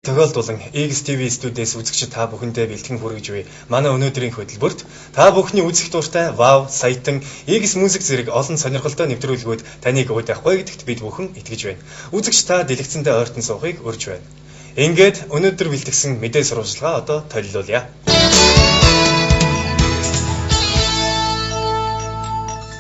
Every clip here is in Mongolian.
тохиолдуулан XTV студиэс үзэгчид та бүхэндээ бэлтгэн хүргэж буй манай өнөөдрийн хөтөлбөрт та бүхний үзэх дуртай Wow, Саятан, X музик зэрэг олон сонирхолтой нэвтрүүлгүүд таныг уйдах бай гэдэгт бид бүхэн итгэж байна. Үзэгч та дэлгэцэндээ ойртон суухыг урьж байна. Ингээд өнөөдөр бэлтгэсэн мэдээ сурвалжлага одоо толилуулъя.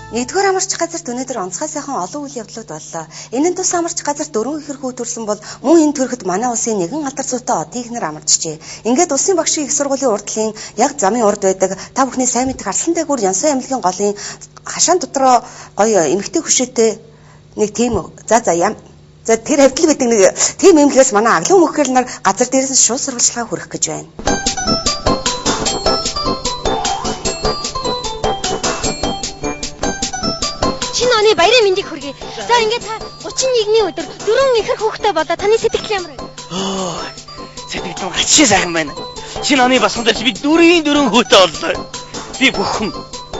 Нэгдүгээр амарч газарт өнөөдөр онцгой сайхан олон үйл явдлууд боллоо. Энэ нь тус амарч газарт 4 ихэр хүү төрсөн бол мөн энэ төрөхөд манай улсын нэгэн алдар зүйтэй одын ихнэр амарчжээ. Ингээд улсын багшийн их сургуулийн урдлын яг замын урд байдаг та бүхний сайн мэдэх Арслан дээгүүр Янсан аймгийн голын хашаан дотроо гоё эмгтэй хөшөөтэй нэг тийм за тэр хэвдэл байдаг нэг тийм эмнэлгээс манай аглан мөхгөл нар газар дээрээс шууд сурвалжлага хүргэх гэж байна. Шинэ оны баярын мэндийг хүргэе. За ингээд та 31-ний өдөр 4 ихэр хүүхэдтэй болоо таны сэтгэл ямар вэ? Сэтгэл ачаа сайхан байна. Шинэ оны басхандаж би 4 хүүхэдтэй боллоо. Би бүхэн.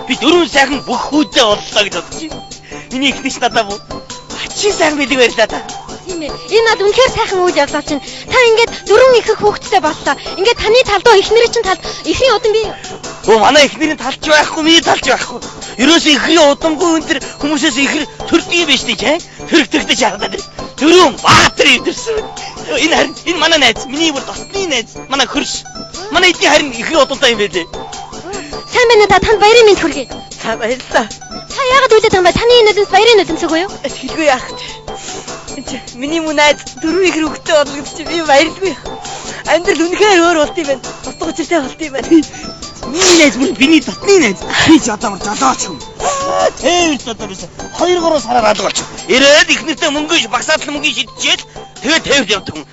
Би 4 сайхан бүх хүүхэдтэй боллоо гэж бодож байна. Миний ихнийч надад ачаа сайхан мэдээ байлаа та. Тийм ээ. Энэ над үнэхээр сайхан үйл явдал чинь. Та ингээд 4 ихэр хүүхэдтэй боллоо. Ингээд таны талдуу ихнэрийн чинь талд ихний удам би манай ихнэрийн талч байхгүй, миний талч байхгүй. Ерөөсөө ихрийн удамгүй өндөр хүмүүсээс ихэр төрдгий биш тийм. Төрөгтэй харагдаад байна. 4 баатар ивдэрсэн. Энэ манай найз, миний бүр тосны найз, манай хөрш. Манай эдний харин ихрийн удамтай юм байлээ. Сайн байна да танд баярын мэнд хүргэе. За баярлалаа. Та яагаад үлдээд байгаа юм бэ? Таны нүдэнд баярын нүдэмсэг үү? Хэлгүй яах вэ? Миний мөн найз 4 ихэр хүүхэдтэй болно гэж чи би баярлгүй. Амьдрал үнэхээр өөр болт юм байна. Тусдаг учиртай болт юм байна. Миний найз бүр биний дотны найз. Би ч одоо жолооч юм. Тэвэр одоо биш. 2-3 сараар алга болчих. Ирээд их нэртэй мөнгө багсаадлан мөнгө шидчихэл тэгээд тэвэрд явдаг хүн.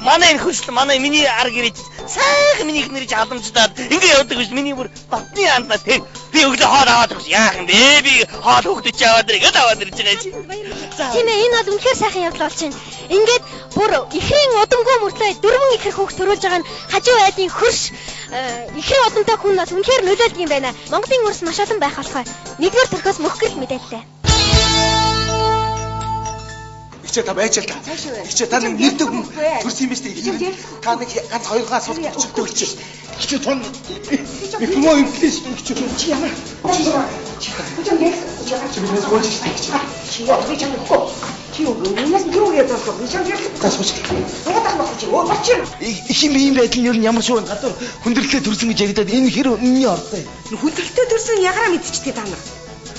Манай энэ хөрсөл манай миний арга ирээд сайхан миний их нэрж халамжлаад ингээ явдаг биш. Миний бүр дотны андаа тэг. Би өглөө хоол аваад өгч яах юм бэ? Би хоол хөгдөж аваад ирэхэд аваад ирж байгаа чи. Тийм ээ энэ бол үнэхээр сайхан явдал болж байна. Ингээд бүр ихрийн удамгүй мөртлөө 4 ихэр хүүхд төрүүлж байгаа нь хажуу айдын хөрш ихрийн удамтай хүн бас үнэхээр нөлөөлдөг юм байна. Монголын өрс маш олон байх болохоор нэгдүгээр төрхөөс мөхгөл мэдээллээ. Ихчээ та байж л та. Ихчээ та нэг хүн төрсөн юм биш үү? Та нэг ганц хоёргаа сул өчөлтөө үлчээ. Ихчээ тон ихмөө юм плиш ихчээ чи ямар? Ихим ийм байдал нь ер нь ямар шүү гадар хүндрэлтэй төрсөн гэж яригадад энэ хэр үнний ордоо. Хүндрэлтэй төрсөн ягараа мэдчихтэй та нар.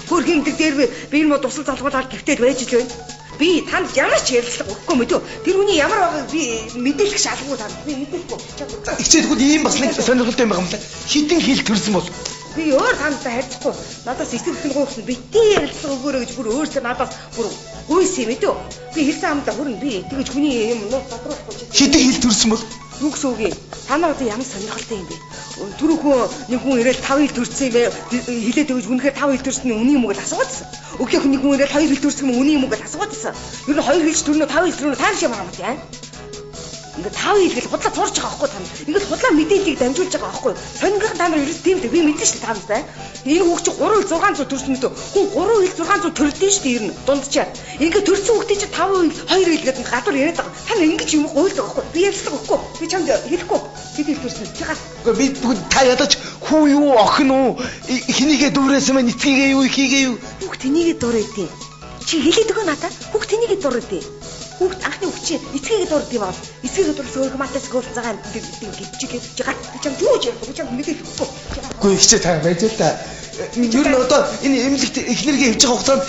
Хөрхийн энэ дээр би энэ тусал залгуулаад гихтэд байж л байна. Би танд ямар ч ярилцлага өгөхгүй мэдөө. Тэр хүний ямар байгааг би мэдээлэх шалгуу танд. Би мэдээлэхгүй. Ихчээд ийм бас нэг сонирхолтой юм байгаа юм л. Хитэн хил төрсөн бол би өөр тандтай харьцахгүй. Надаас эсрэг хөлгөөхсөн битгий ярилцлага өгөөрэй гэж бүр өөрсдөө надаас бүр гүйс юм мэдөө. Би хэлсэн амдаа хүрэн би тэгэж хүний юм нууц тодруулахгүй. Хитэн хил төрсөн бол юу гэсэн үг юм? Та нарт ямар сонирхолтой юм бэ? Түрүүхөө нэг хүн ирээд 5 хил төрсөн юм хэлээд өгж үнэхээр 5 хил төрсөн нь үний юм уу гэж асуугаадсан. Өглөөх нэг хүн ирээд 2 хил төрсөн юм үний юм уу гэж асуугаадсан. Ер нь 2 хилч төрнө 5 хил төрнө тааш юм аа. Ингээд 5 хил гэж худлаа туурч байгаа байхгүй та нар. Ингээд худлаа мэдээллийг дамжуулж байгаа байхгүй. Сонирхол та нар ерөөс тийм дээ. Би мэдэн шүү та нартай. Энэ хүүхд чи 3 хил 600 төрсөн мэт. Хүн 3 хил 600 төрөлдөө шүү дээ ер нь. Дундчаа. Ингээд төрсөн хүүхдээ чи 5 хил 2 хил гэдэг гадуур яриад байгаа. Та нар ингэж юм гойлдог байхгүй. Би ярьцлага өгөхгүй. Би чамд хэлэхгүй. Хэд хил төрсөн. Чи гал. Би та ядаж хүү юу охин уу хинийгээ дүүрээсээ мэн эцгийгээ юу ихийгээ юу хүүхд тэнийгээ дуурайдیں۔ Чи хэлээд өгөө надаа. Хүүхд тэнийгээ дуурайдیں۔ Хүүхд анхны хүүхд чи эцгийгээ дуурайдیں баа. Эцгийгээ дуурайсан өөр матас гол цагаан гэдэг чи гал. Чам юу ч ярихгүй. Чам мэдээлэл өгөхгүй. Үгүй ихчээ та байж л та. Ер нь одоо энэ эмнэлэгт эхнэргээ явж байгаа хугацаанд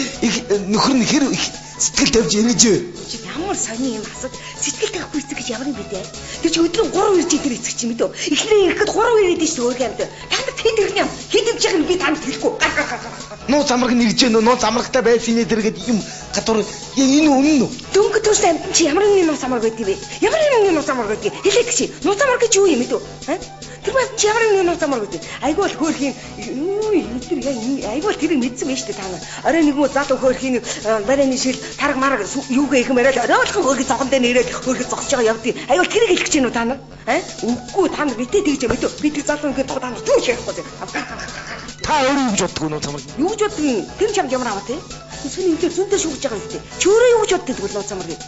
нөхөр нь хэр сэтгэл тавьж ирэж вэ? Чи ямар сони юм асууд сэтгэл тавихгүй эцэг гэж ямар юм бэ те? Тэр чи өдрөө 3 ирж идэр эцэг чи мэдөө. Эхнэрээ ирэхэд 3 ирээд шүү өөр юмд. Танд хэд ирэх юм? Хэд ирж байгаа нь би танд хэлэхгүй. Нуу замраг нь ирж гэнэ нуу замрагтай байсан нэ дэргээд юм гадуур энэ үнэн үү? Дөнгөж төрсөн амт чи ямар нэг нуу замраг байдгийг вэ? Ямар нэг нуу замраг байдгийг хэлээд чи. Нуу замраг гэж юу юм мэдөө? Тэр маань чи ямар нэг нуу замраг байдгийг. Айгүй бол хөөрхийн айгүй бол тэрийг мэдсэн байж тээ та нар. Орой нэг муу залуу хөөрхийн барайны шил тараг мараг юугээ их мөрөөл оройолхон хөөрхий зогон дээр нэрээд хөөрхий зогсож байгаа явдیں۔ Айгүй тэрийг хэлэх гэж байна уу та нар? Үгүй та нар битээ тэгж мэдөө. Би тэр залуу ингээд та нар түүч ярихгүй. Та өөрөө юу гэж боддог нөө замраг? Юу гэж боддог? Тэр чамд ямар аваа те? Эсвэл энэ зөнтэй шүүгж байгаа юм те. Чи өөрөө юу гэж боддог тэгвэл нөө замраг?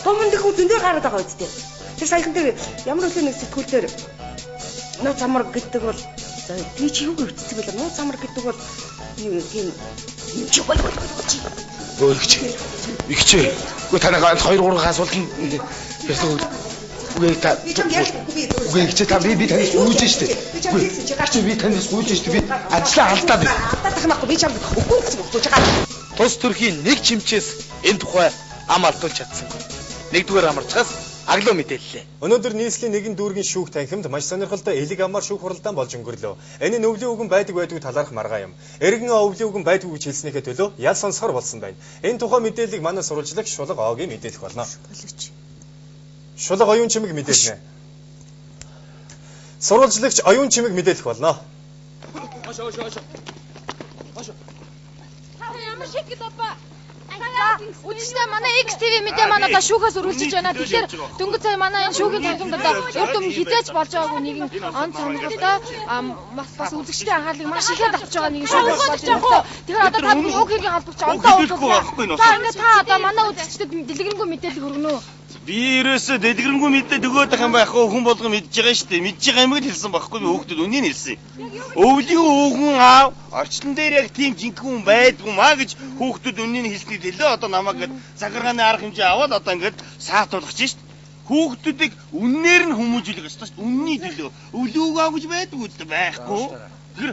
Томонд их зөндөө гараад байгаа үсттэй. Тэр саяхан дээр ямар өдөр нэг сэтгүүлээр нууц амар гэдэг бол за тий чи юу өвцөг байлаа. Нууц амар гэдэг бол тийм чи бол Игчээ. Үгүй танайгаа 2 3 асуултанд үгүй та үгүй игчээ та би танаас гүйж штэ. Үгүй би танаас гүйж штэ. Би ажлаа алдаа би. Алдаад тахмахгүй би чамд үгүй гэсэн үг гэж байгаа. Тус төрхийн нэг чимчээс энэ тухай ам алдуулж чадсангүй. Нэгдүгээр амарчаас аглуу мэдээллээ. Өнөөдөр нийслэлийн нэгэн дүүргийн шүүх танхимд маш сонирхолтой элэг амаар шүүх хуралдаан болж өнгөрлөө. Энэ нь өвлийн үгэн байдаггүй талаарх маргаа юм. Эргэн өвлийн үгэн байдаггүй гэж хэлснийхээ төлөө ял сонсохор болсон байна. Энэ тухай мэдээллийг манай сурвалжлагч Шулга Огийн мэдээлэх болно. Шулга оюун чимэг мэдээлнэ. Сурвалжлагч оюун чимэг мэдээлэх болно. Ямар шиг гэдэг ба? Үдштэй манай XTV мэдээ манайда шүүхээс үргэлжлэж байна. Тэгэхээр дөнгөж сая манай энэ шүүхийн танхимд одоо урд өмнө хизээч болж байгаагүй нэгэн он сонирхолтой бас үзэгчдийн анхаарлыг маш ихээр татж байгаа нэгэн шүүх болж байна. Тэгэхээр одоо та бүхэн уг хэргийн холбогч онтоо уулзлаа. Та ингээд та одоо манай үзэгчдэд дэлгэрэнгүй мэдээлэл хүргэнэ үү? Би ерөөсөө дэлгэрэнгүй мэдээ төгөөдөх юм байх уу, хүн болгон мэдж байгаа шүү дээ. Мэдж байгаа юм л хэлсэн байхгүй би хүүхдүүд үнийг хэлсэн. Өвлийн өвгөн аав орчлон дээр яг тийм жинхэнэ хүн байдгүй маа гэж хүүхдүүд үнийг хэлсний төлөө одоо намайг гээд цагаргааны арга хэмжээ аваад одоо ингээд саатуулах чинь шүү дээ. Хүүхдүүдийг үннээр нь хүмүүжүүлэх ёстой шүү дээ. Үнний төлөө өвлөөгөө аав гэж байдгүй дээ байхгүй. Тэр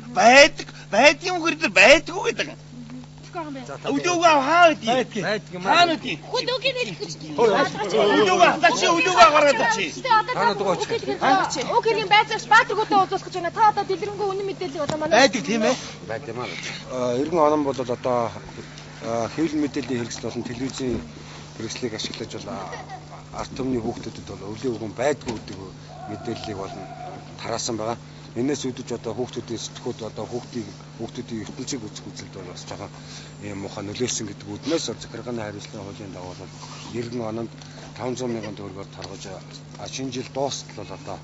байдаг юм хэрэг байдгүй гэдэг юм. Өвлөөгөө хаа гэдэг? Хаана гэдэг? Хөдөөгийн хэлэх гэж. Өвлөөгөө тачи өвлөөгөө гараад чи. Хаана дугаач. Уг хэргийн байцаагч Баатаргуудаа уулзах гэж байна. Та одоо дэлгэрэнгүй үнэн мэдээлэл одоо манай Байдаг тийм ээ. Байд юм аа. Эргэн онон бол одоо хэвлэл мэдээллийн хэрэгсэл болон телевизийн хэрэгслийг ашиглаж бол арт түмний хүүхдүүдэд бол өвлийн үгэн байдгүй гэдэг мэдээллийг бол тараасан байгаа. Энээс үүдэж одоо хүүхдүүдийн сэтгүүд одоо хүүхдүүдийн ертөнцийг үзэх үзэлд бол бас жоохон юм муухай нөлөөлсөн гэдэг үднээс захиргааны хариуцлагын хуулийн дагуу бол 90 ононд 500 мянган төгрөгөөр торгож шинэ жил дуустал бол одоо